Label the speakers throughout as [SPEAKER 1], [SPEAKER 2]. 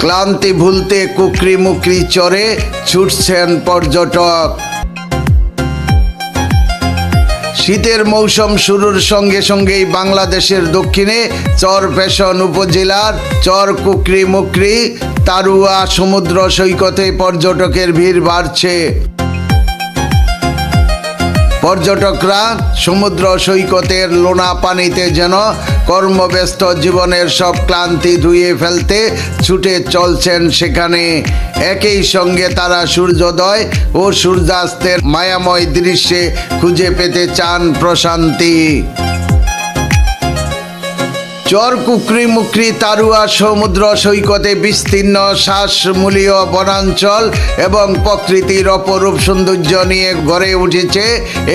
[SPEAKER 1] ক্লান্তি ভুলতে কুকরি মুকরি চরে ছুটছেন পর্যটক। শীতের মৌসুম শুরুর সঙ্গে সঙ্গেই বাংলাদেশের দক্ষিণে চরফ্যাশন উপজেলার চর কুকরি মুকরি তারুয়া সমুদ্র সৈকতে পর্যটকের ভিড় বাড়ছে। পর্যটকরা সমুদ্র সৈকতের লোনা পানিতে যেন কর্মব্যস্ত জীবনের সব ক্লান্তি ধুয়ে ফেলতে ছুটে চলছেন সেখানে। একই সঙ্গে তারা সূর্যোদয় ও সূর্যাস্তের মায়াময় দৃশ্যে খুঁজে পেতে চান প্রশান্তি। চর কুকরি মুকরি তারুয়া সমুদ্র সৈকতে বিস্তীর্ণ শ্বাসমূলীয় বনাঞ্চল এবং প্রকৃতির অপরূপ সৌন্দর্য নিয়ে গড়ে উঠেছে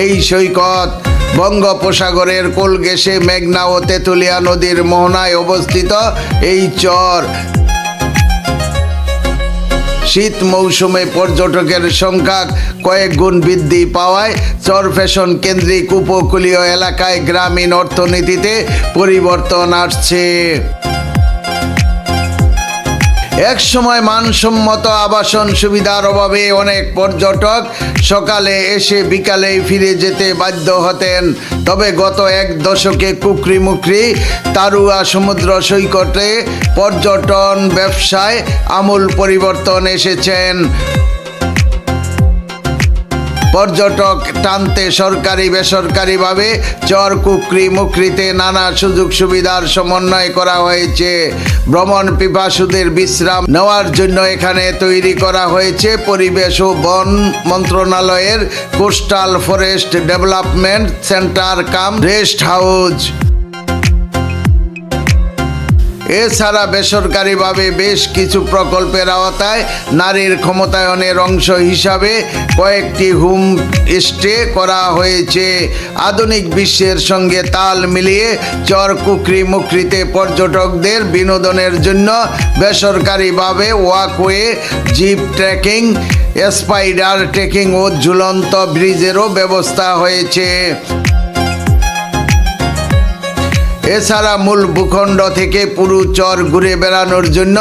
[SPEAKER 1] এই সৈকত। বঙ্গোপসাগরের কোল ঘেঁষে মেঘনা ও তেঁতুলিয়া নদীর মোহনায় অবস্থিত এই চর শীত মৌসুমে পর্যটকের সংখ্যা কয়েক গুণ বৃদ্ধি পাওয়ায় চরফ্যাশন কেন্দ্রিক উপকূলীয় এলাকায় গ্রামীণ অর্থনীতিতে পরিবর্তন আসছে। এক সময় মানসম্মত আবাসন সুবিধার অভাবে অনেক পর্যটক সকালে এসে বিকালেই ফিরে যেতে বাধ্য হতেন। তবে গত এক দশকে কুকরি মুকরি তারুয়া সমুদ্র সৈকতে পর্যটন ব্যবসায় আমূল পরিবর্তন এসেছেন। পর্যটক টানতে সরকারি বেসরকারিভাবে চর কুকরি মুকরিতে নানা সুযোগ সুবিধার সমন্বয় করা হয়েছে। ভ্রমণ পিপাসুদের বিশ্রাম নেওয়ার জন্য এখানে তৈরি করা হয়েছে পরিবেশ ও বন মন্ত্রণালয়ের কোস্টাল ফরেস্ট ডেভেলপমেন্ট সেন্টার কাম রেস্ট হাউস। এছাড়া বেসরকারিভাবে বেশ কিছু প্রকল্পের আওতায় নারীর ক্ষমতায়নের অংশ হিসাবে কয়েকটি হোম স্টে করা হয়েছে। আধুনিক বিশ্বের সঙ্গে তাল মিলিয়ে চর কুকরি মুকরিতে পর্যটকদের বিনোদনের জন্য বেসরকারিভাবে walkway, zip trekking, spider trekking ও ঝুলন্ত ব্রিজেরও ব্যবস্থা হয়েছে। এছাড়া মূল ভূখণ্ড থেকে পুরো চর ঘুরে বেড়ানোর জন্য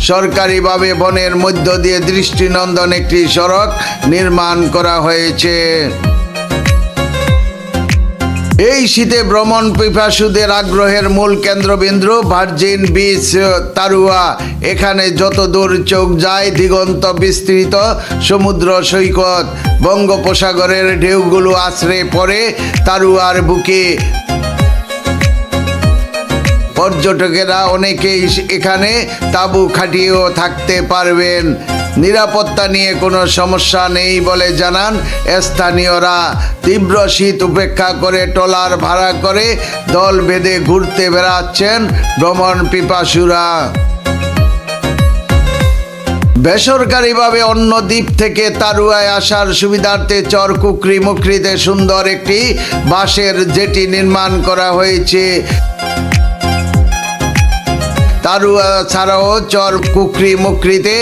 [SPEAKER 1] সরকারিভাবে বনের মধ্য দিয়ে দৃষ্টিনন্দন একটি সড়ক নির্মাণ করা হয়েছে। এই শীতে ভ্রমণ পিপাসুদের আগ্রহের মূল কেন্দ্রবিন্দু ভার্জিন বিচ তারুয়া। এখানে যত দূর চোখ যায় দিগন্ত বিস্তৃত সমুদ্র সৈকত। বঙ্গোপসাগরের ঢেউগুলো আছড়ে পড়ে তারুয়ার বুকে। পর্যটকেরা অনেকেই এখানে তাঁবু খাটিয়েও থাকতে পারবেন। নিরাপত্তা নিয়ে কোনো সমস্যা নেই বলে জানান স্থানীয়রা। তীব্র শীত উপেক্ষা করে ট্রলার ভাড়া করে দল বেঁধে ঘুরতে বেড়াচ্ছেন ভ্রমণ পিপাসুরা। বেসরকারিভাবে অন্য দ্বীপ থেকে তারুয়ায় আসার সুবিধার্থে চর কুকরি মুকরিতে সুন্দর একটি বাঁশের জেটি নির্মাণ করা হয়েছে। তারুয়া ছাড়াও চর কুকরি মুকরিতে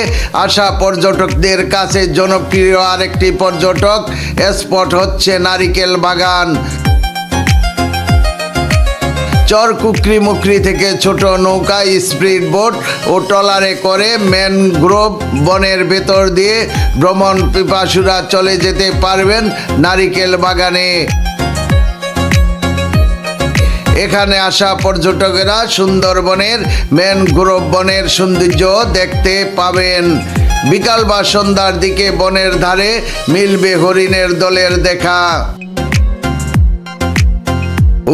[SPEAKER 1] আসা পর্যটকদের কাছে জনপ্রিয় আরেকটি পর্যটক স্পট হচ্ছে নারিকেল বাগান। চর কুকরি মুকরি থেকে ছোট নৌকা, স্পিড বোট ও ট্রলারে করে ম্যানগ্রোভ বনের ভেতর দিয়ে ভ্রমণ পিপাসুরা চলে যেতে পারবেন নারিকেল বাগানে। এখানে আসা পর্যটকেরা সুন্দরবনের ম্যানগ্রোভ বনের সৌন্দর্য দেখতে পাবেন। বিকাল বা সন্ধ্যার দিকে বনের ধারে মিলবে হরিণের দলের দেখা।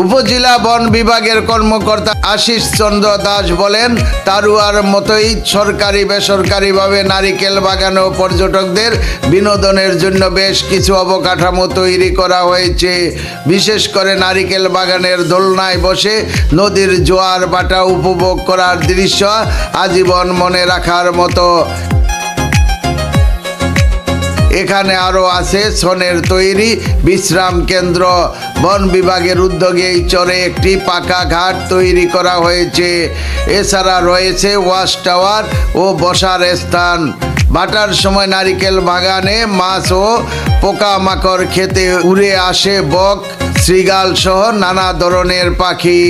[SPEAKER 1] উপজেলা বন বিভাগের কর্মকর্তা আশিস চন্দ্র দাস বলেন, তারুয়ার মতোই সরকারি বেসরকারিভাবে নারিকেল বাগান ও পর্যটকদের বিনোদনের জন্য বেশ কিছু অবকাঠামো তৈরি করা হয়েছে। বিশেষ করে নারিকেল বাগানের দোলনায় বসে নদীর জোয়ার ভাটা উপভোগ করার দৃশ্য আজীবন মনে রাখার মতো। এখানে আরও আছে ছনের তৈরি বিশ্রাম কেন্দ্র। বন বিভাগের উদ্যোগে এই চরে একটি পাকা ঘাট তৈরি করা হয়েছে। এছাড়া রয়েছে ওয়াচ টাওয়ার ও বসার স্থান। ভাটার সময় নারিকেল বাগানে মাছ ও পোকামাকড় খেতে উড়ে আসে বক, শৃগাল সহ নানা ধরনের পাখি।